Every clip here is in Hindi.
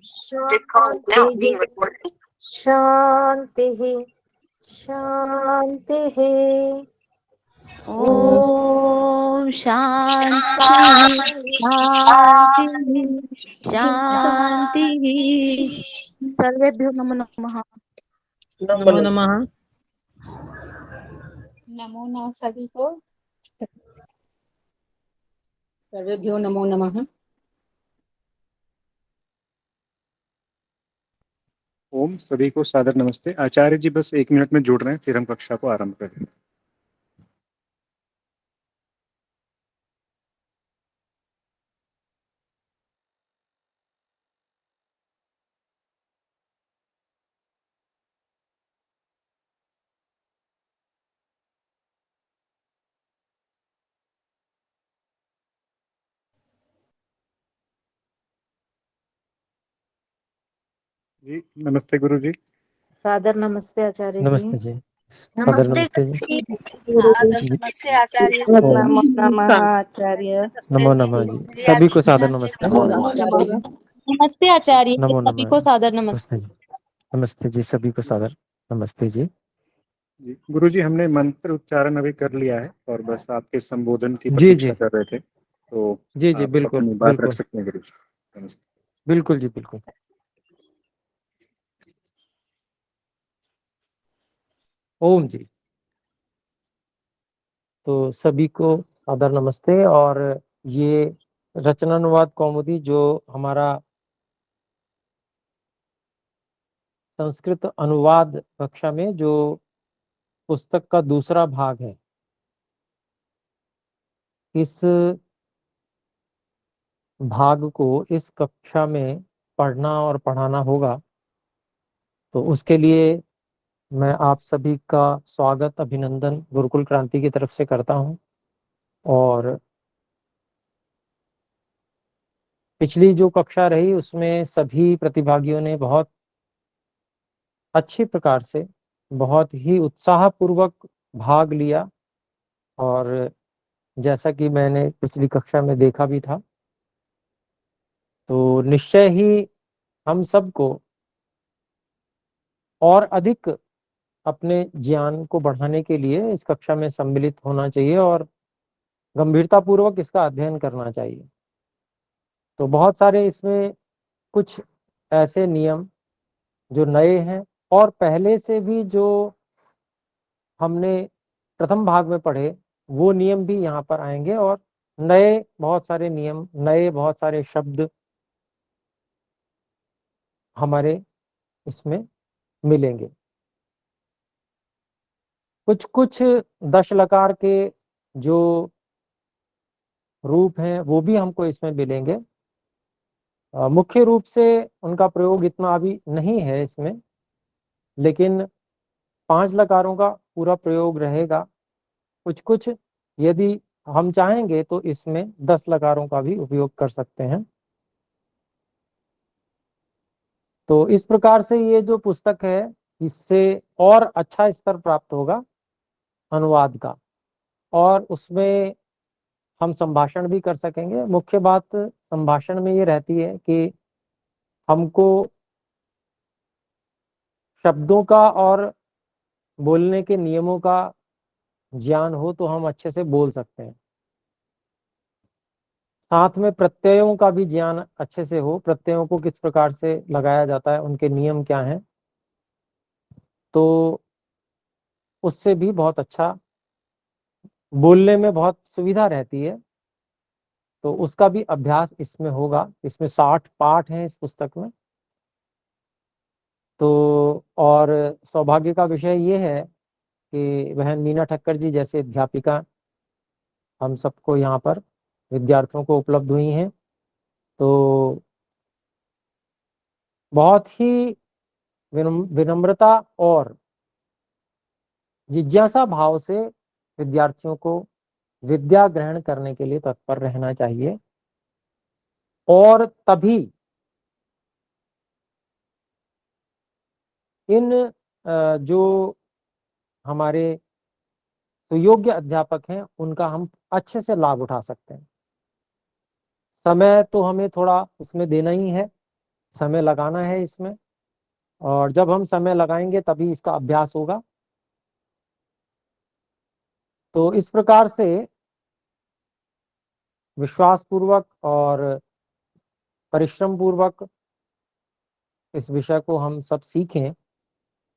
शांति शांति शांति। ओम शांति शांति शांति। सर्वेभ्यो नमो नमः। नमो नमः। नमो नमः सभी को। सर्वेभ्यो नमो नमः। ओम सभी को सादर नमस्ते। आचार्य जी बस 1 मिनट में जुड़ रहे हैं, फिर हम कक्षा को आरंभ करें। जी नमस्ते गुरु जी। सादर नमस्ते आचार्य जी। नमस्ते जी। सादर नमस्ते जी। नमस्ते आचार्य। नमो नमः आचार्य। नमो नमः जी। सभी को सादर नमस्कार। नमस्ते आचार्य, नमो सभी नमः। को सादर नमस्ते नमस्ते। जी। नमस्ते जी, सभी को सादर नमस्ते जी। जी गुरु जी, हमने मंत्र उच्चारण अभी कर लिया है और बस आपके संबोधन की जी प्रतीक्षा जी कर रहे थे, तो जी जी, आप बिल्कुल अपनी बात रख बिल्कुल सकते हैं गुरु जी। नमस्ते। बिल्कुल जी बिल्कुल। ओम जी। तो सभी को सादर नमस्ते। और ये रचनानुवाद कौमुदी जो हमारा संस्कृत अनुवाद कक्षा में जो पुस्तक का दूसरा भाग है, इस भाग को इस कक्षा में पढ़ना और पढ़ाना होगा। तो उसके लिए मैं आप सभी का स्वागत, अभिनंदन गुरुकुल क्रांति की तरफ से करता हूं। और पिछली जो कक्षा रही उसमें सभी प्रतिभागियों ने बहुत अच्छे प्रकार से, बहुत ही उत्साहपूर्वक भाग लिया। और जैसा कि मैंने पिछली कक्षा में देखा भी था, तो निश्चय ही हम सबको और अधिक अपने ज्ञान को बढ़ाने के लिए इस कक्षा में सम्मिलित होना चाहिए और गंभीरतापूर्वक इसका अध्ययन करना चाहिए। तो बहुत सारे इसमें कुछ ऐसे नियम जो नए हैं और पहले से भी जो हमने प्रथम भाग में पढ़े, वो नियम भी यहाँ पर आएंगे। और नए बहुत सारे नियम, नए बहुत सारे शब्द हमारे इसमें मिलेंगे। कुछ कुछ दश लकार के जो रूप हैं वो भी हमको इसमें मिलेंगे। मुख्य रूप से उनका प्रयोग इतना अभी नहीं है इसमें, लेकिन 5 लकारों का पूरा प्रयोग रहेगा। कुछ कुछ यदि हम चाहेंगे तो इसमें 10 लकारों का भी उपयोग कर सकते हैं। तो इस प्रकार से ये जो पुस्तक है, इससे और अच्छा स्तर प्राप्त होगा अनुवाद का, और उसमें हम संभाषण भी कर सकेंगे। मुख्य बात संभाषण में ये रहती है कि हमको शब्दों का और बोलने के नियमों का ज्ञान हो तो हम अच्छे से बोल सकते हैं। साथ में प्रत्ययों का भी ज्ञान अच्छे से हो, प्रत्ययों को किस प्रकार से लगाया जाता है, उनके नियम क्या हैं, तो उससे भी बहुत अच्छा बोलने में बहुत सुविधा रहती है। तो उसका भी अभ्यास इसमें होगा। इसमें 60 पाठ हैं इस पुस्तक में। तो और सौभाग्य का विषय ये है कि बहन मीना ठक्कर जी जैसे अध्यापिका हम सबको यहाँ पर विद्यार्थियों को उपलब्ध हुई हैं। तो बहुत ही विनम्रता और जिज्ञासा भाव से विद्यार्थियों को विद्या ग्रहण करने के लिए तत्पर रहना चाहिए। और तभी इन जो हमारे सुयोग्य अध्यापक हैं उनका हम अच्छे से लाभ उठा सकते हैं। समय तो हमें थोड़ा इसमें देना ही है। समय लगाना है इसमें, और जब हम समय लगाएंगे तभी इसका अभ्यास होगा। तो इस प्रकार से विश्वास पूर्वक और परिश्रम पूर्वक इस विषय को हम सब सीखें,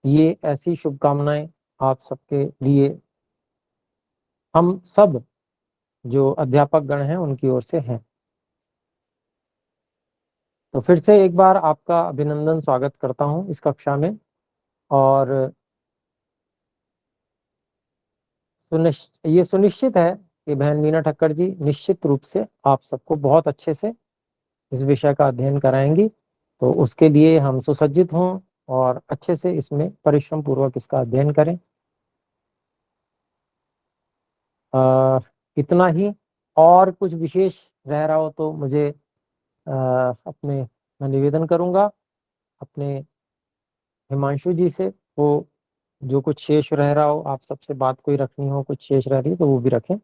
ये ऐसी शुभकामनाएं आप सबके लिए हम सब जो अध्यापक गण हैं उनकी ओर से हैं। तो फिर से एक बार आपका अभिनंदन, स्वागत करता हूं इस कक्षा में। और ये सुनिश्चित है कि बहन मीना ठक्कर जी निश्चित रूप से आप सबको बहुत अच्छे से इस विषय का अध्ययन कराएंगी। तो उसके लिए हम सुसज्जित हों और अच्छे से इसमें परिश्रम पूर्वक इसका अध्ययन करें। इतना ही। और कुछ विशेष रह रहा हो तो मुझे मैं निवेदन करूंगा अपने हिमांशु जी से, वो जो कुछ शेष रह रहा हो, आप सबसे बात कोई रखनी हो, कुछ शेष रह रही है तो वो भी रखें।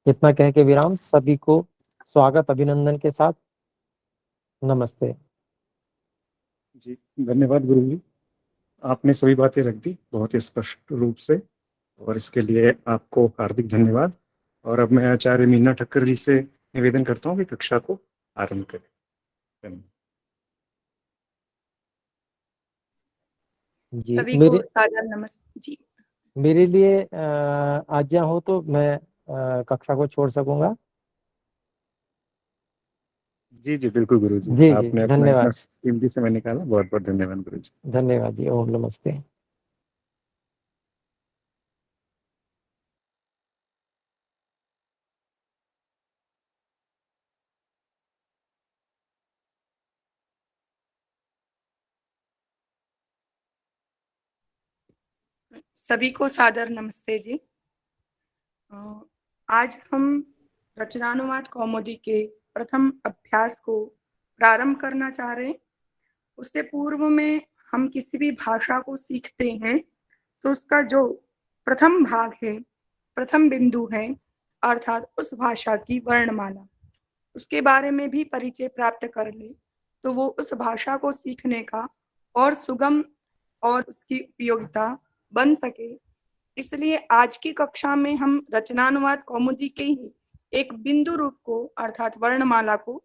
इतना कह के विराम। सभी को स्वागत अभिनंदन के साथ नमस्ते जी। धन्यवाद गुरु जी, आपने सभी बातें रख दी बहुत ही स्पष्ट रूप से, और इसके लिए आपको हार्दिक धन्यवाद। और अब मैं आचार्य मीना ठक्कर जी से निवेदन करता हूँ कि कक्षा को आरंभ करें। धन्यवाद। जी। सभी को सादर नमस्ते जी। मेरे लिए आज्ञा हो तो मैं कक्षा को छोड़ सकूंगा। जी जी बिल्कुल गुरु जी, जी आपने अपना धन्यवाद। इतना कीमती समय निकाला, बहुत बहुत धन्यवाद गुरु जी। धन्यवाद जी। ओम नमस्ते। सभी को सादर नमस्ते जी। आज हम रचनानुवाद कौमुदी के प्रथम अभ्यास को प्रारंभ करना चाह रहे हैं। उससे पूर्व में हम किसी भी भाषा को सीखते हैं तो उसका जो प्रथम भाग है, प्रथम बिंदु है, अर्थात उस भाषा की वर्णमाला, उसके बारे में भी परिचय प्राप्त कर ले तो वो उस भाषा को सीखने का और सुगम और उसकी उपयोगिता बन सके। इसलिए आज की कक्षा में हम रचनानुवाद कौमुदी के ही एक बिंदु रूप को अर्थात वर्णमाला को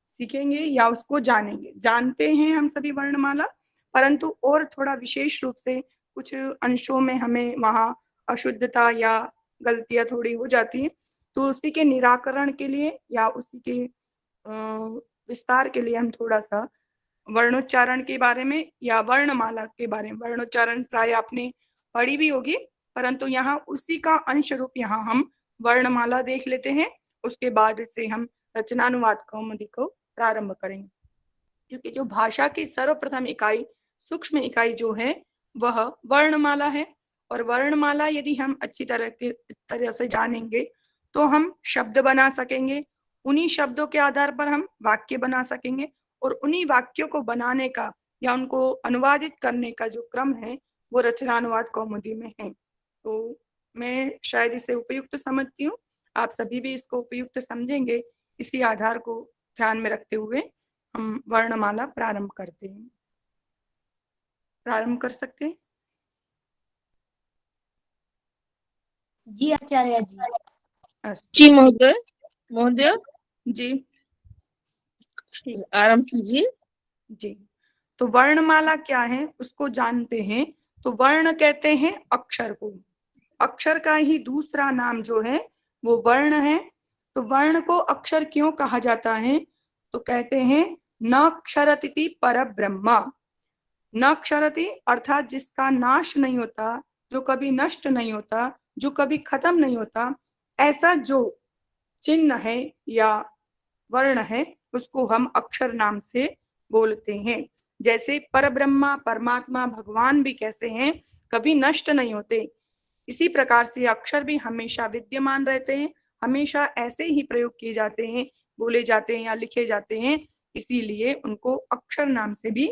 सीखेंगे या उसको जानेंगे। जानते हैं हम सभी वर्णमाला, परंतु और थोड़ा विशेष रूप से कुछ अंशों में हमें वहाँ अशुद्धता या गलतियां थोड़ी हो जाती हैं, तो उसी के निराकरण के लिए या उसी के विस्तार के लिए हम थोड़ा सा वर्णोच्चारण के बारे में या वर्णमाला के बारे में, वर्णोच्चारण प्राय आपने पढ़ी भी होगी, परंतु यहाँ उसी का अंश रूप यहाँ हम वर्णमाला देख लेते हैं। उसके बाद से हम रचनानुवाद कौमुदी को प्रारंभ करेंगे, क्योंकि जो भाषा की सर्वप्रथम इकाई, सूक्ष्म इकाई जो है वह वर्णमाला है। और वर्णमाला यदि हम अच्छी तरह से जानेंगे तो हम शब्द बना सकेंगे, उन्हीं शब्दों के आधार पर हम वाक्य बना सकेंगे, और उन्हीं वाक्यों को बनाने का या उनको अनुवादित करने का जो क्रम है वो रचनानुवाद कौमुदी में है। तो मैं शायद इसे उपयुक्त समझती हूँ, आप सभी भी इसको उपयुक्त समझेंगे। इसी आधार को ध्यान में रखते हुए हम वर्णमाला प्रारंभ करते हैं। प्रारंभ कर सकते हैं? जी आचार्य जी। जी महोदय जी आरंभ कीजिए। जी। तो वर्णमाला क्या है उसको जानते हैं। तो वर्ण कहते हैं अक्षर को, अक्षर का ही दूसरा नाम जो है वो वर्ण है। तो वर्ण को अक्षर क्यों कहा जाता है? तो कहते हैं न क्षरति परब्रह्म। न क्षरति अर्थात जिसका नाश नहीं होता, जो कभी नष्ट नहीं होता, जो कभी खत्म नहीं होता, ऐसा जो चिन्ह है या वर्ण है उसको हम अक्षर नाम से बोलते हैं। जैसे परब्रह्मा, परमात्मा, भगवान भी कैसे हैं, कभी नष्ट नहीं होते, इसी प्रकार से अक्षर भी हमेशा विद्यमान रहते हैं, हमेशा ऐसे ही प्रयोग किए जाते हैं, बोले जाते हैं या लिखे जाते हैं, इसीलिए उनको अक्षर नाम से भी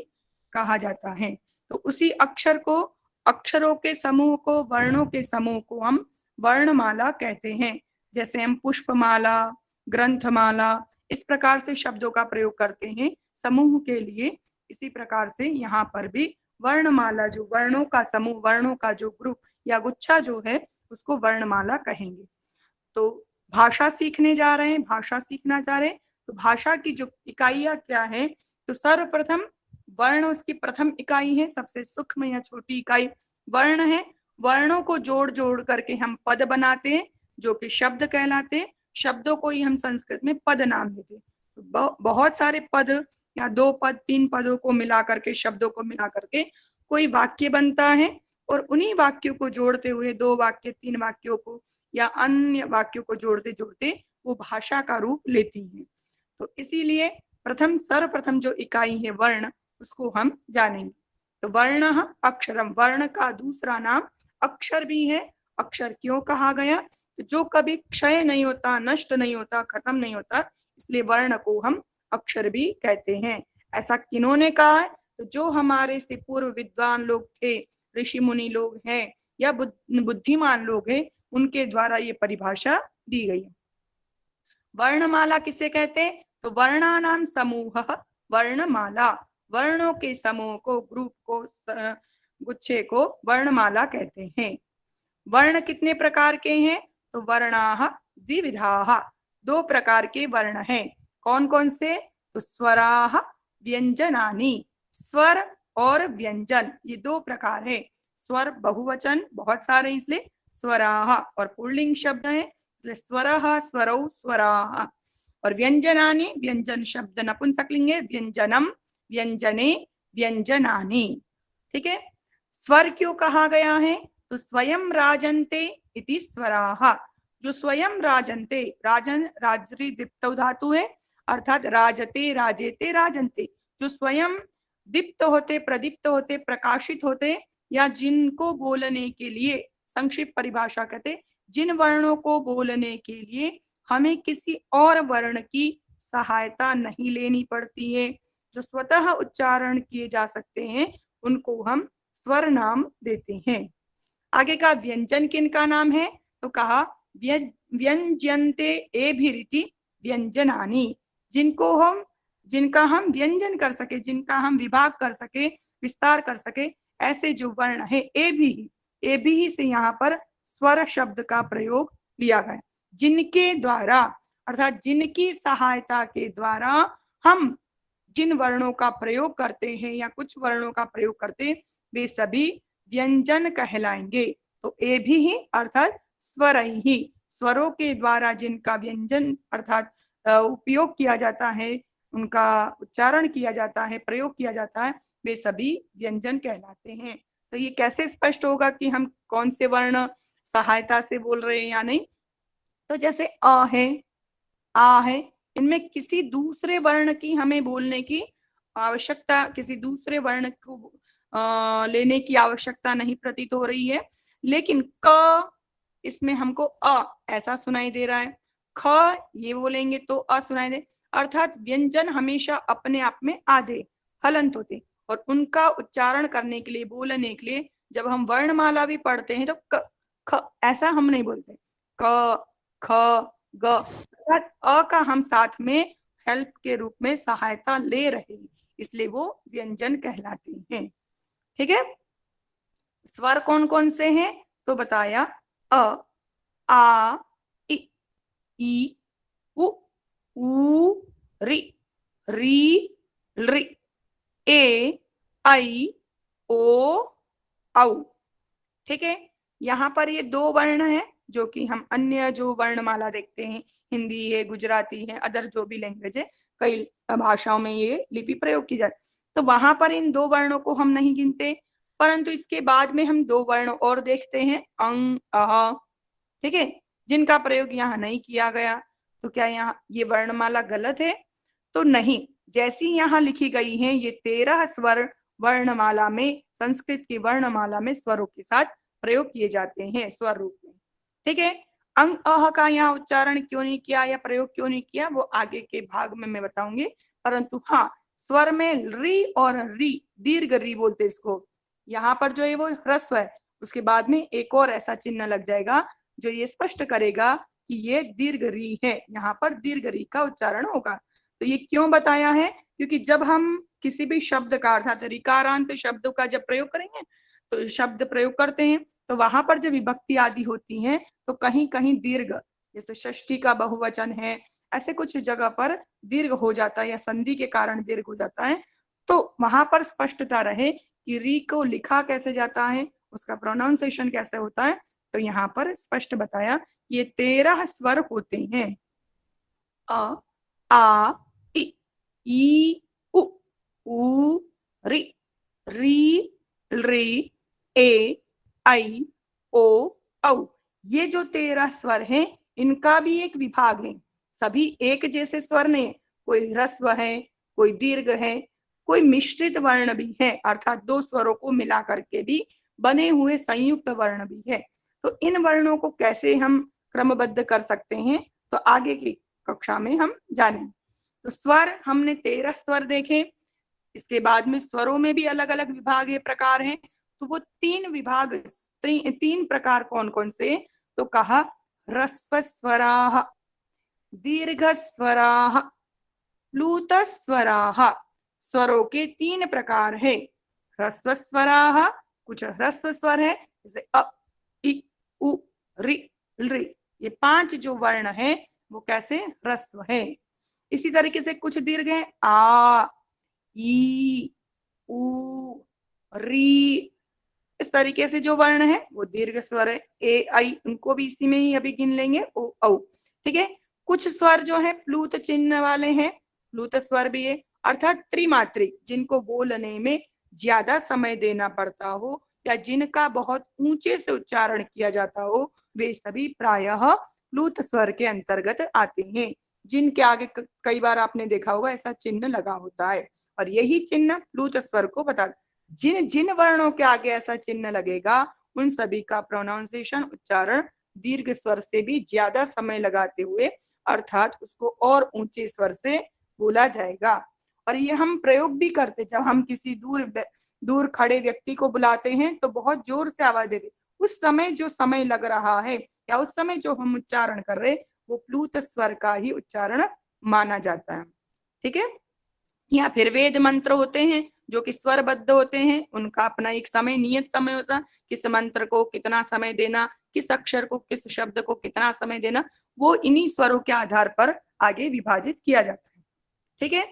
कहा जाता है। तो उसी अक्षर को, अक्षरों के समूह को, वर्णों के समूह को हम वर्णमाला कहते हैं। जैसे हम पुष्पमाला, ग्रंथमाला, इस प्रकार से शब्दों का प्रयोग करते हैं समूह के लिए, इसी प्रकार से यहाँ पर भी वर्णमाला, जो वर्णों का समूह, वर्णों का जो ग्रुप या गुच्छा जो है, उसको वर्णमाला कहेंगे। तो भाषा सीखने जा रहे हैं, भाषा सीखना चाह रहे हैं, तो भाषा की जो इकाइयां क्या है, तो सर्वप्रथम वर्ण उसकी प्रथम इकाई है, सबसे सूक्ष्म या छोटी इकाई वर्ण है। वर्णों को जोड़ जोड़ करके हम पद बनाते हैं, जो कि शब्द कहलाते हैं। शब्दों को ही हम संस्कृत में पद नाम देते हैं। तो बहुत सारे पद या 2 पद 3 पदों को मिला करके, शब्दों को मिला करके कोई वाक्य बनता है, और उन्हीं वाक्यों को जोड़ते हुए 2 वाक्य 3 वाक्यों को या अन्य वाक्यों को जोड़ते जोड़ते वो भाषा का रूप लेती है। तो इसीलिए सर्वप्रथम जो इकाई है वर्ण, उसको हम जानेंगे। तो वर्ण अक्षरम, वर्ण का दूसरा नाम अक्षर भी है। अक्षर क्यों कहा गया? तो जो कभी क्षय नहीं होता, नष्ट नहीं होता, खत्म नहीं होता, इसलिए वर्ण को हम अक्षर भी कहते हैं। ऐसा किन्होंने कहा है? तो जो हमारे से पूर्व विद्वान लोग थे, ऋषि मुनि लोग हैं या बुद्धिमान लोग हैं, उनके द्वारा ये परिभाषा दी गई है। वर्णमाला किसे कहते हैं? तो वर्णानाम समूह वर्णमाला, वर्णों के समूह को, ग्रुप को, गुच्छे को वर्णमाला कहते हैं। वर्ण कितने प्रकार के हैं? तो वर्णाः द्विविधाः, 2 प्रकार के वर्ण हैं। कौन कौन से? तो स्वराः व्यंजनानि, स्वर और व्यंजन, ये 2 प्रकार है। स्वर बहुवचन, बहुत सारे, इसलिए स्वराः, और पुल्लिंग शब्द है, इसलिए स्वरः स्वरौ स्वराः। और व्यंजनानि, व्यंजन शब्द नपुंसकलिंग है, व्यंजनम व्यंजने व्यंजनानि। ठीक है। स्वर क्यों कहा गया है? तो स्वयं राजन्ते इति स्वराः, जो स्वयं राजन्ते, राजन राजरी दीप्तौ धातु है, अर्थात राजते राजेते राजन्ते, जो स्वयं दीप्त होते, प्रदीप्त होते, प्रकाशित होते, या जिनको बोलने के लिए, संक्षिप्त परिभाषा कहते, जिन वर्णों को बोलने के लिए हमें किसी और वर्ण की सहायता नहीं लेनी पड़ती है, जो स्वतः उच्चारण किए जा सकते हैं, उनको हम स्वर नाम देते हैं। आगे का व्यंजन किन का नाम है? तो कहा व्यंजन्ते एभिरिति व्यंजनानि, जिनका हम व्यंजन कर सके, जिनका हम विभाग कर सके, विस्तार कर सके, ऐसे जो वर्ण है, एभी से यहाँ पर स्वर शब्द का प्रयोग लिया गया। जिनके द्वारा, अर्थात जिनकी सहायता के द्वारा हम जिन वर्णों का प्रयोग करते हैं या कुछ वर्णों का प्रयोग करते हैं, वे सभी व्यंजन कहलाएंगे। तो ए भी अर्थात स्वर ही, स्वरों के द्वारा जिनका व्यंजन अर्थात उपयोग किया जाता है, उनका उच्चारण किया जाता है, प्रयोग किया जाता है, वे सभी व्यंजन कहलाते हैं। तो ये कैसे स्पष्ट होगा कि हम कौन से वर्ण सहायता से बोल रहे हैं या नहीं? तो जैसे अ है, आ है, इनमें किसी दूसरे वर्ण की हमें बोलने की आवश्यकता, किसी दूसरे वर्ण को लेने की आवश्यकता नहीं प्रतीत हो रही है। लेकिन क, इसमें हमको अ ऐसा सुनाई दे रहा है, ख ये बोलेंगे तो अ सुनाई दे, अर्थात व्यंजन हमेशा अपने आप में आधे हलंत होते, और उनका उच्चारण करने के लिए, बोलने के लिए जब हम वर्णमाला भी पढ़ते हैं तो क ख ऐसा हम नहीं बोलते, क ख ग, अर्थात अ का हम साथ में हेल्प के रूप में सहायता ले रहे हैं, इसलिए वो व्यंजन कहलाते हैं। ठीक है। स्वर कौन कौन से हैं? तो बताया अ, आ, ई, उ, री, री, ए, आई, ओ, औ। ठीक है। यहाँ पर ये 2 वर्ण है जो कि हम अन्य जो वर्णमाला देखते हैं, हिंदी है, गुजराती है, अदर जो भी लैंग्वेज है, कई भाषाओं में ये लिपि प्रयोग की जाती, तो वहां पर इन 2 वर्णों को हम नहीं गिनते, परंतु इसके बाद में हम 2 वर्ण और देखते हैं, अंग, अह। ठीक है, जिनका प्रयोग यहाँ नहीं किया गया। तो क्या यहाँ ये वर्णमाला गलत है? तो नहीं, जैसी यहाँ लिखी गई है ये 13 स्वर वर्णमाला में, संस्कृत की वर्णमाला में स्वरों के साथ प्रयोग किए जाते हैं स्वर रूप में। ठीक है। अंग अह का यहाँ उच्चारण क्यों नहीं किया या प्रयोग क्यों नहीं किया, वो आगे के भाग में मैं बताऊंगी। परंतु हाँ, स्वर में री और री, दीर्घ री बोलते इसको, यहाँ पर जो है वो ह्रस्व है, उसके बाद में एक और ऐसा चिन्ह लग जाएगा जो ये स्पष्ट करेगा कि ये दीर्घ री है, यहाँ पर दीर्घ री का उच्चारण होगा। तो ये क्यों बताया है? क्योंकि जब हम किसी भी शब्द का अर्थात ऋकारांत शब्दों का जब प्रयोग करेंगे तो शब्द प्रयोग करते हैं तो वहां पर जब विभक्ति आदि होती हैं तो कहीं कहीं दीर्घ, जैसे षष्ठी का बहुवचन है, ऐसे कुछ जगह पर दीर्घ हो जाता है या संधि के कारण दीर्घ हो जाता है। तो वहां पर स्पष्टता रहे कि री को लिखा कैसे जाता है, उसका प्रोनाउंसिएशन कैसे होता है। तो यहाँ पर स्पष्ट बताया ये 13 स्वर होते हैं। अ, आ, ई, उ, री, री, ए, आई, ओ, औ। ये जो 13 स्वर हैं इनका भी एक विभाग है। सभी एक जैसे स्वर नहीं, कोई ह्रस्व है, कोई दीर्घ है, कोई मिश्रित वर्ण भी है, अर्थात दो स्वरों को मिला करके भी बने हुए संयुक्त वर्ण भी है। तो इन वर्णों को कैसे हम क्रमबद्ध कर सकते हैं तो आगे की कक्षा में हम जानेंगे। तो स्वर हमने 13 स्वर देखे। इसके बाद में स्वरों में भी अलग अलग विभाग है, प्रकार हैं। तो वो 3 विभाग, 3 प्रकार कौन कौन से, तो कहा ह्रस्व स्वराः, दीर्घ स्वराः, प्लूत स्वराः। स्वरों के 3 प्रकार है। ह्रस्व स्वराः, कुछ ह्रस्व स्वर है जैसे अ, इ, उ, रि, ऋ। ये 5 जो वर्ण है वो कैसे ह्रस्व है। इसी तरीके से कुछ दीर्घ है, आ, ई, उ, री। इस तरीके से जो वर्ण है वो दीर्घ स्वर है। ए, आई, उनको भी इसी में ही अभी गिन लेंगे, ओ, औ। ठीक है। कुछ स्वर जो है प्लूत चिन्ह वाले हैं, प्लूत स्वर भी है, अर्थात त्रिमात्रिक, जिनको बोलने में ज्यादा समय देना पड़ता हो या जिनका बहुत ऊंचे से उच्चारण किया जाता हो, वे सभी प्रायः प्लूत स्वर के अंतर्गत आते हैं। जिनके आगे कई बार आपने देखा होगा ऐसा चिन्ह लगा होता है, और यही चिन्ह प्लूत स्वर को बता, जिन जिन वर्णों के आगे ऐसा चिन्ह लगेगा उन सभी का प्रोनाउंसिएशन, उच्चारण दीर्घ स्वर से भी ज्यादा समय लगाते हुए, अर्थात उसको और ऊंचे स्वर से बोला जाएगा। और ये हम प्रयोग भी करते, जब हम किसी दूर खड़े व्यक्ति को बुलाते हैं तो बहुत जोर से आवाज देते, उस समय जो समय लग रहा है या उस समय जो हम उच्चारण कर रहे वो प्लूत स्वर का ही उच्चारण माना जाता है। ठीक है। या फिर वेद मंत्र होते हैं जो कि स्वरबद्ध होते हैं, उनका अपना एक समय, नियत समय होता है, किस मंत्र को कितना समय देना, किस अक्षर को, किस शब्द को कितना समय देना, वो इन्हीं स्वरों के आधार पर आगे विभाजित किया जाता है। ठीक है।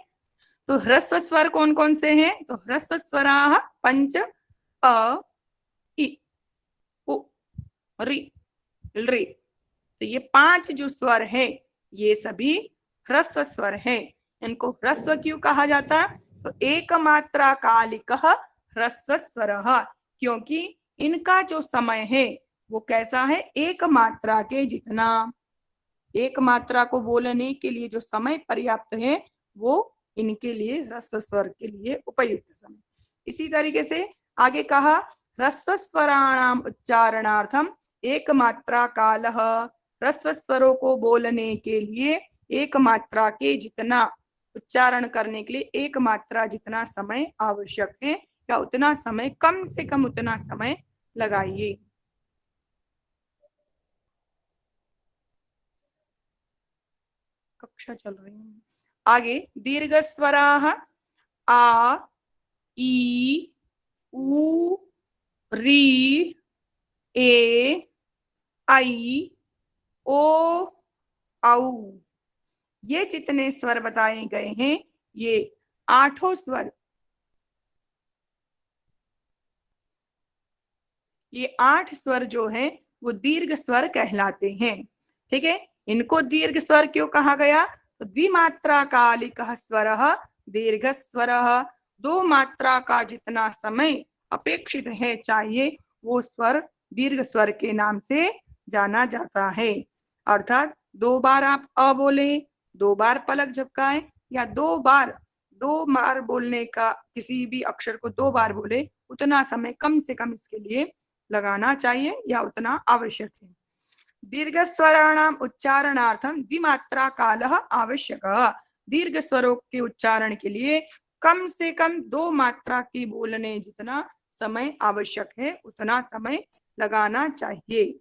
तो ह्रस्व स्वर कौन कौन से हैं, तो ह्रस्व स्वराः पंच, अ, इ, उ, रि, ऋ। तो ये 5 जो स्वर है ये सभी ह्रस्व स्वर है। इनको ह्रस्व क्यों कहा जाता है, तो एक मात्रा कालिकः ह्रस्व स्वरः, क्योंकि इनका जो समय है वो कैसा है, एक मात्रा के जितना। एक मात्रा को बोलने के लिए जो समय पर्याप्त है वो इनके लिए ह्रस्व स्वर के लिए उपयुक्त समय। इसी तरीके से आगे कहा ह्रस्व स्वराणाम उच्चारणार्थम एक मात्रा कालः, ह्रस्व स्वरों को बोलने के लिए एक मात्रा के जितना, उच्चारण करने के लिए एक मात्रा जितना समय आवश्यक है या उतना समय, कम से कम उतना समय लगाइए। कक्षा चल रही है आगे। दीर्घ स्वराः आ, ई, उ, री, ए, आई, ओ, औ। ये जितने स्वर बताए गए हैं ये 8 स्वर, ये 8 स्वर जो है वो दीर्घ स्वर कहलाते हैं। ठीक है। इनको दीर्घ स्वर क्यों कहा गया, तो द्विमात्रा कालिकः स्वरः दीर्घ स्वरः, 2 मात्रा का जितना समय अपेक्षित है चाहिए वो स्वर दीर्घ स्वर के नाम से जाना जाता है। अर्थात 2 बार आप अ बोले, 2 बार पलक झपकाएं, या 2 बार बोलने का, किसी भी अक्षर को 2 बार बोले, उतना समय कम से कम इसके लिए लगाना चाहिए या उतना आवश्यक है। दीर्घ स्वराणाम उच्चारणार्थम द्विमात्रा कालः आवश्यकः, दीर्घ स्वरों के उच्चारण के लिए कम से कम 2 मात्रा की बोलने जितना समय आवश्यक है उतना समय लगाना चाहिए।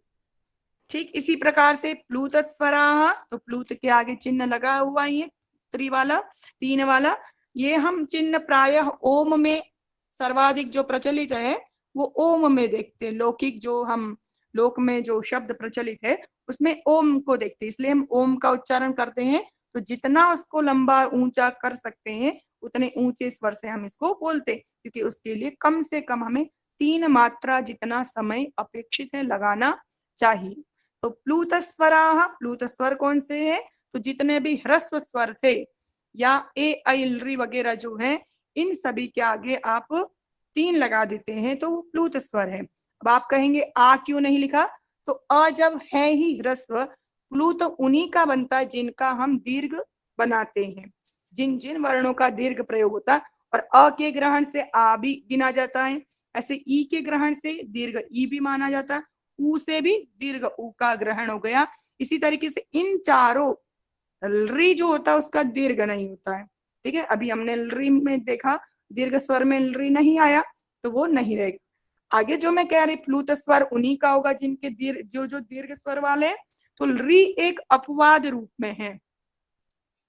ठीक इसी प्रकार से प्लूत स्वराः, तो प्लूत के आगे चिन्ह लगा हुआ ही है, 3 वाला, ये हम चिन्ह प्रायः ओम में सर्वाधिक जो प्रचलित है वो ओम में देखते हैं। लौकिक जो हम लोक में जो शब्द प्रचलित है उसमें ओम को देखते हैं, इसलिए हम ओम का उच्चारण करते हैं। तो जितना उसको लंबा ऊंचा कर सकते हैं उतने ऊंचे स्वर से हम इसको बोलते हैं, क्योंकि उसके लिए कम से कम हमें 3 मात्रा जितना समय अपेक्षित है लगाना चाहिए। तो प्लूत स्वराः, प्लूत स्वर कौन से है? तो जितने भी ह्रस्व स्वर थे या ए ऐ ऋ वगैरह जो है इन सभी के आगे आप 3 लगा देते हैं तो वो प्लूत स्वर है। अब आप कहेंगे आ क्यों नहीं लिखा? तो अ जब है ही ह्रस्व, प्लूत उन्हीं का बनता है जिनका हम दीर्घ बनाते हैं, जिन जिन वर्णों का दीर्घ प्रयोग होता है। और अ के ग्रहण से आ भी गिना जाता है, ऐसे ई के ग्रहण से दीर्घ ई भी माना जाता है, ऊ से भी दीर्घ ऊ का ग्रहण हो गया। इसी तरीके से इन चारों री जो होता है उसका दीर्घ नहीं होता है। ठीक है, अभी हमने री में देखा दीर्घ स्वर में री नहीं आया तो वो नहीं रहेगा। आगे जो मैं कह रही प्लूत स्वर उन्हीं का होगा जिनके दीर्घ जो दीर्घ स्वर वाले हैं। तो री एक अपवाद रूप में है,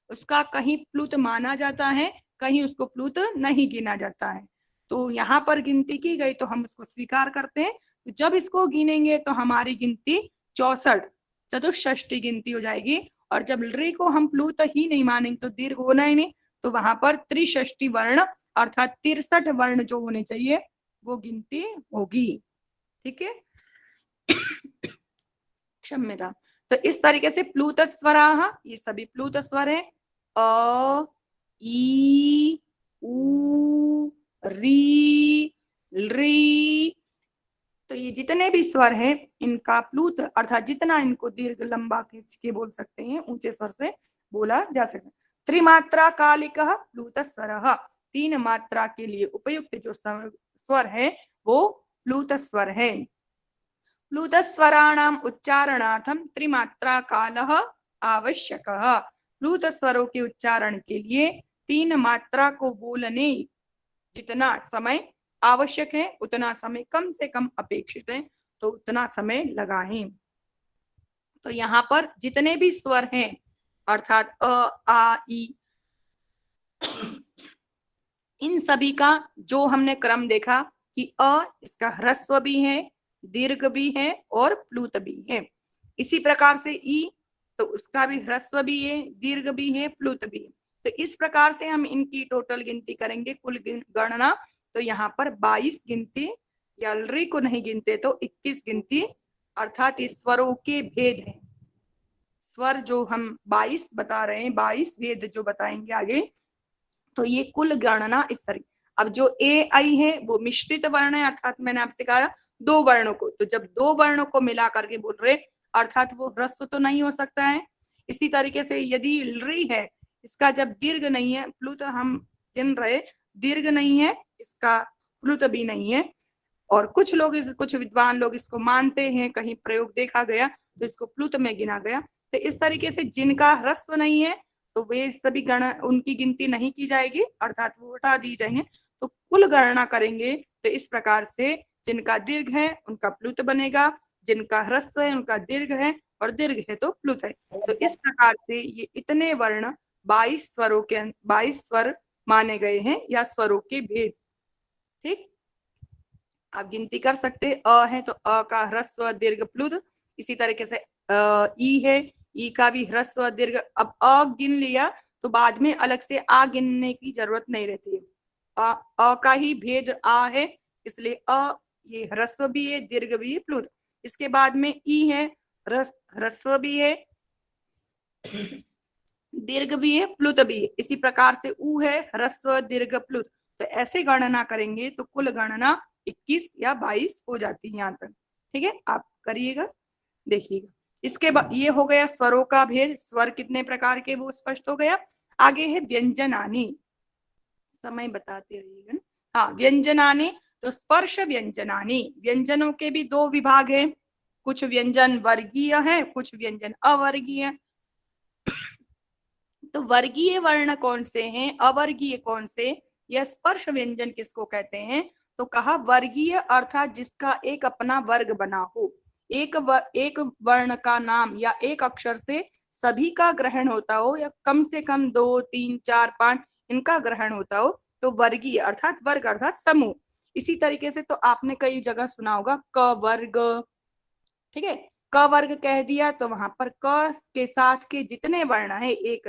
उसका कहीं प्लुत माना जाता है, कहीं उसको प्लुत नहीं गिना जाता है। तो यहाँ पर गिनती की गई तो हम उसको स्वीकार करते हैं। तो जब इसको गिनेंगे तो हमारी गिनती 64 चतुष्षष्टि गिनती हो जाएगी। और जब री को हम प्लुत ही नहीं मानेंगे तो दीर्घ होना ही नहीं, तो वहां पर त्रिषष्टि वर्ण अर्थात 63 वर्ण जो होने चाहिए वो गिनती होगी। ठीक है, क्षम्यता। तो इस तरीके से प्लूत स्वराः, ये सभी प्लूत स्वर है। अ, ई, ऊ, री, री, तो ये जितने भी स्वर हैं इनका प्लूत अर्थात जितना इनको दीर्घ लंबा खींच के बोल सकते हैं, ऊंचे स्वर से बोला जा सकता है। त्रिमात्रा कालिकः प्लूत स्वरः, 3 मात्रा के लिए उपयुक्त जो स्वर है वो प्लूत स्वर है। प्लुत स्वराणाम उच्चारणार्थम त्रिमात्रा कालः आवश्यकः, प्लुत स्वरों के उच्चारण के लिए 3 मात्रा को बोलने जितना समय आवश्यक है उतना समय कम से कम अपेक्षित है, तो उतना समय लगाएं। तो यहाँ पर जितने भी स्वर हैं अर्थात अ, आ, ई, इन सभी का जो हमने क्रम देखा कि अ इसका ह्रस्व भी है, दीर्घ भी है और प्लुत भी है। इसी प्रकार से ई तो उसका भी ह्रस्व भी है, दीर्घ भी है, प्लुत भी है। तो इस प्रकार से हम इनकी टोटल गिनती करेंगे, कुल गणना। तो यहाँ पर 22 गिनती, या री को नहीं गिनते तो 21 गिनती अर्थात इस स्वरों के भेद हैं। स्वर जो हम 22 बता रहे हैं, 22 भेद जो बताएंगे आगे, तो ये कुल गणना इस तरह। अब जो ए आई है वो मिश्रित वर्ण है, अर्थात मैंने आपसे कहा 2 वर्णों को, तो जब 2 वर्णों को मिला करके बोल रहे अर्थात वो ह्रस्व तो नहीं हो सकता है। इसी तरीके से यदि री है, इसका जब दीर्घ नहीं है, प्लुत हम गिन रहे, दीर्घ नहीं है, इसका प्लुत भी नहीं है। और कुछ लोग कुछ विद्वान लोग इसको मानते हैं, कहीं प्रयोग देखा गया तो इसको प्लुत में गिना गया। तो इस तरीके से जिनका ह्रस्व नहीं है तो वे सभी उनकी गिनती नहीं की जाएगी, अर्थात वो हटा दी जाएंगे। तो कुल गणना करेंगे तो इस प्रकार से जिनका दीर्घ है उनका प्लुत बनेगा, जिनका ह्रस्व है उनका दीर्घ है, और दीर्घ है तो प्लुत है। तो इस प्रकार से ये इतने वर्ण 22 स्वरों के 22 स्वर माने गए हैं या स्वरों के भेद। ठीक, आप गिनती कर सकते हैं। अ है तो अ का ह्रस्व दीर्घ प्लुत, इसी तरीके से ई है, ई का भी ह्रस्व दीर्घ। अब अ गिन लिया तो बाद में अलग से आ गिनने की जरूरत नहीं रहती है। अ का ही भेद आ है, इसलिए अ ये ह्रस्व भी है, दीर्घ भी है, प्लुत। इसके बाद में ई है, ह्रस्व भी है, दीर्घ भी है, प्लुत भी है। इसी प्रकार से ऊ है, ह्रस्व दीर्घ प्लुत। तो ऐसे गणना करेंगे तो कुल गणना 21 या 22 हो जाती है यहाँ तक। ठीक है, आप करिएगा, देखिएगा। इसके बाद ये हो गया स्वरों का भेद, स्वर कितने प्रकार के वो स्पष्ट हो गया। आगे है व्यंजनानि, समय बताते रहिएगा। हाँ, व्यंजनानि तो स्पर्श व्यंजनानि, व्यंजनों के भी 2 विभाग है, कुछ व्यंजन वर्गीय है, कुछ व्यंजन अवर्गीय। तो वर्गीय वर्ण कौन से हैं, अवर्गीय कौन से, यह स्पर्श व्यंजन किसको कहते हैं? तो कहा वर्गीय अर्थात जिसका एक अपना वर्ग बना हो, एक वर्ण का नाम या एक अक्षर से सभी का ग्रहण होता हो, या कम से कम 2, 3, 4, 5 इनका ग्रहण होता हो तो वर्गीय अर्थात वर्ग अर्थात समूह। इसी तरीके से तो आपने कई जगह सुना होगा क वर्ग, ठीक है, क वर्ग कह दिया तो वहां पर क के साथ के जितने वर्ण है एक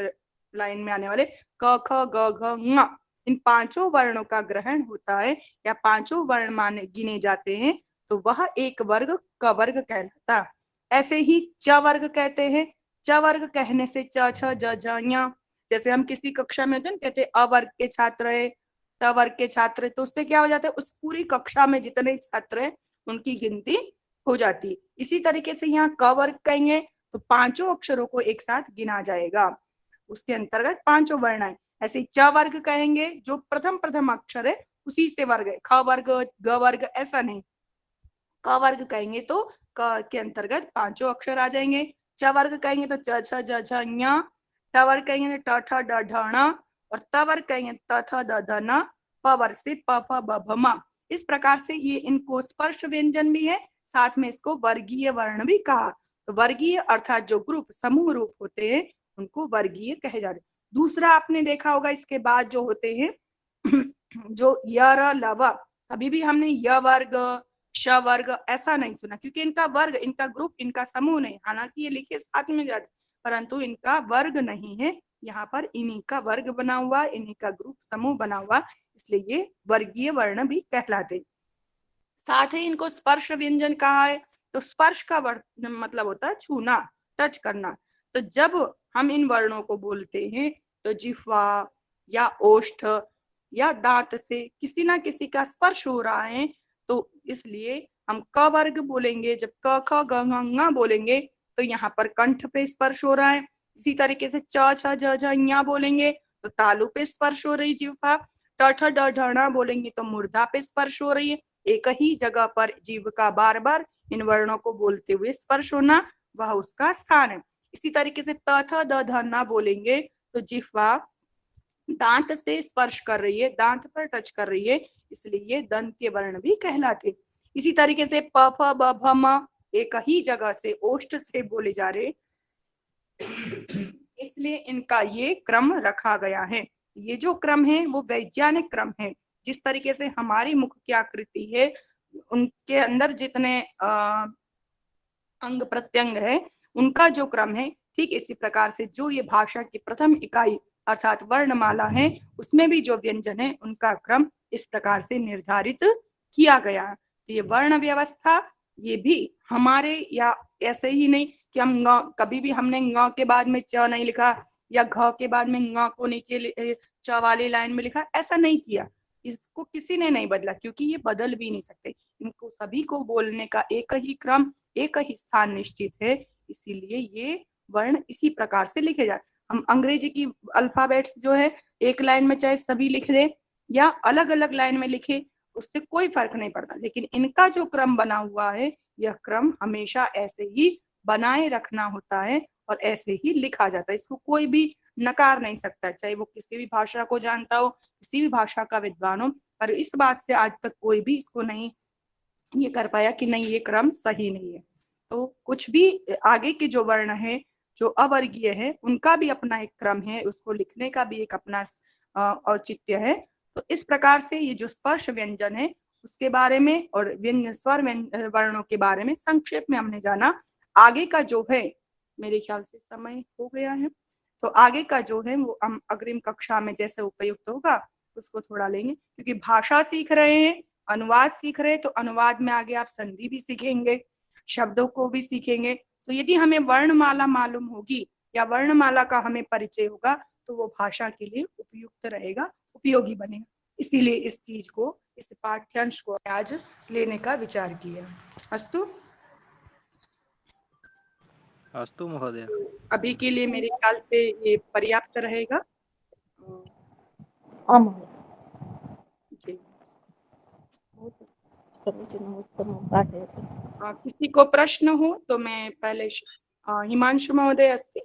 लाइन में आने वाले क ख ग घ ङ, इन पांचों वर्णों का ग्रहण होता है या पांचों वर्ण माने गिने जाते हैं तो वह एक वर्ग क वर्ग कहलाता। ऐसे ही च वर्ग कहते हैं। च वर्ग कहने से च छ ज झ ञ, जैसे हम किसी कक्षा में होते हैं कहते अ वर्ग के छात्र है, ट वर्ग के छात्र है, तो उससे क्या हो जाता है उस पूरी कक्षा में जितने छात्र हैं उनकी गिनती हो जाती है। इसी तरीके से यहाँ क वर्ग कहेंगे तो पांचों अक्षरों को एक साथ गिना जाएगा, उसके अंतर्गत पांचों वर्ण है। ऐसे ही च वर्ग कहेंगे जो प्रथम अक्षर है उसी से वर्ग है, ख वर्ग ग वर्ग ऐसा नहीं। क वर्ग कहेंगे तो क के अंतर्गत पांचों अक्षर आ जाएंगे। च वर्ग कहेंगे तो च छ ज झ ञ, ट वर्ग कहेंगे तो ट ठ ड ढ ण, और त वर्ग कहेंगे त थ द ध न, प वर्ग से प फ ब भ म। इस प्रकार से ये इनको स्पर्श व्यंजन भी है, साथ में इसको वर्गीय वर्ण भी कहा। तो वर्गीय अर्थात जो ग्रुप समूह रूप होते हैं उनको वर्गीय कहे जाते हैं। दूसरा आपने देखा होगा इसके बाद जो होते हैं जो य र ल व, कभी भी हमने य वर्ग श वर्ग ऐसा नहीं सुना क्योंकि इनका वर्ग इनका ग्रुप इनका समूह नहीं, हालांकि ये लिखे साथ में जाते परंतु इनका वर्ग नहीं है। यहाँ पर इन्हीं का वर्ग बना हुआ, इन्हीं का ग्रुप समूह बना हुआ, इसलिए ये वर्गीय वर्ण भी कहलाते। साथ ही इनको स्पर्श व्यंजन कहा है। तो स्पर्श का मतलब होता है छूना, टच करना। तो जब हम इन वर्णों को बोलते हैं तो जिह्वा या ओष्ठ या दांत से किसी ना किसी का स्पर्श हो रहा है तो इसलिए हम क वर्ग बोलेंगे। जब क ख ग घ ङ बोलेंगे तो यहाँ पर कंठ पे स्पर्श हो रहा है। इसी तरीके से च छ ज झ ञ बोलेंगे तो तालु पे स्पर्श हो रही जिह्वा। ट ठ ड ढ ण बोलेंगे तो मूर्धा पे स्पर्श हो रही है। एक ही जगह पर जीव का बार बार इन वर्णों को बोलते हुए स्पर्श होना वह उसका स्थान है। इसी तरीके से त थ द ध न बोलेंगे तो जिह्वा दांत से स्पर्श कर रही है, दांत पर टच कर रही है, इसलिए दंत्य वर्ण भी कहलाते। इसी तरीके से प फ ब भ म एक ही जगह से ओष्ठ से बोले जा रहे इसलिए इनका ये क्रम रखा गया है। ये जो क्रम है वो वैज्ञानिक क्रम है। जिस तरीके से हमारी मुख की आकृति है उनके अंदर जितने अंग प्रत्यंग है उनका जो क्रम है ठीक इसी प्रकार से जो ये भाषा की प्रथम इकाई अर्थात वर्णमाला है उसमें भी जो व्यंजन है उनका क्रम इस प्रकार से निर्धारित किया गया है। तो ये वर्ण व्यवस्था ये भी हमारे या ऐसे ही नहीं कि हम कभी भी हमने ङ के बाद में च नहीं लिखा या घ के बाद में ङ को नीचे च वाली लाइन में लिखा, ऐसा नहीं किया। इसको किसी ने नहीं बदला क्योंकि ये बदल भी नहीं सकते। इनको सभी को बोलने का एक ही क्रम एक ही स्थान निश्चित है, इसीलिए ये वर्ण इसी प्रकार से लिखे जाते। हम अंग्रेजी की अल्फाबेट्स जो है एक लाइन में चाहे सभी लिख दे या अलग अलग लाइन में लिखे उससे कोई फर्क नहीं पड़ता, लेकिन इनका जो क्रम बना हुआ है यह क्रम हमेशा ऐसे ही बनाए रखना होता है और ऐसे ही लिखा जाता है। इसको कोई भी नकार नहीं सकता, चाहे वो किसी भी भाषा को जानता हो, किसी भी भाषा का विद्वान हो, पर इस बात से आज तक कोई भी इसको नहीं ये कर पाया कि नहीं ये क्रम सही नहीं है। तो कुछ भी आगे के जो वर्ण है जो अवर्गीय है उनका भी अपना एक क्रम है, उसको लिखने का भी एक अपना औचित्य है। तो इस प्रकार से ये जो स्पर्श व्यंजन है उसके बारे में और स्वर वर्णों के बारे में संक्षेप में हमने जाना। आगे का जो है मेरे ख्याल से समय हो गया है, तो आगे का जो है वो हम अग्रिम कक्षा में जैसे उपयुक्त होगा उसको थोड़ा लेंगे, क्योंकि भाषा सीख रहे हैं, अनुवाद सीख रहे हैं, तो अनुवाद में आगे आप संधि भी सीखेंगे, शब्दों को भी सीखेंगे। तो यदि हमें वर्णमाला मालूम होगी या वर्णमाला का हमें परिचय होगा तो वो भाषा के लिए उपयुक्त रहेगा, उपयोगी बनेगा। इसीलिए इस चीज को, इस पाठ्यांश को आज लेने का विचार किया। अस्तु अस्तु महोदय। अभी के लिए मेरे ख्याल से ये पर्याप्त रहेगा। जी किसी को प्रश्न हो तो मैं पहले हिमांशु महोदय अस्ति।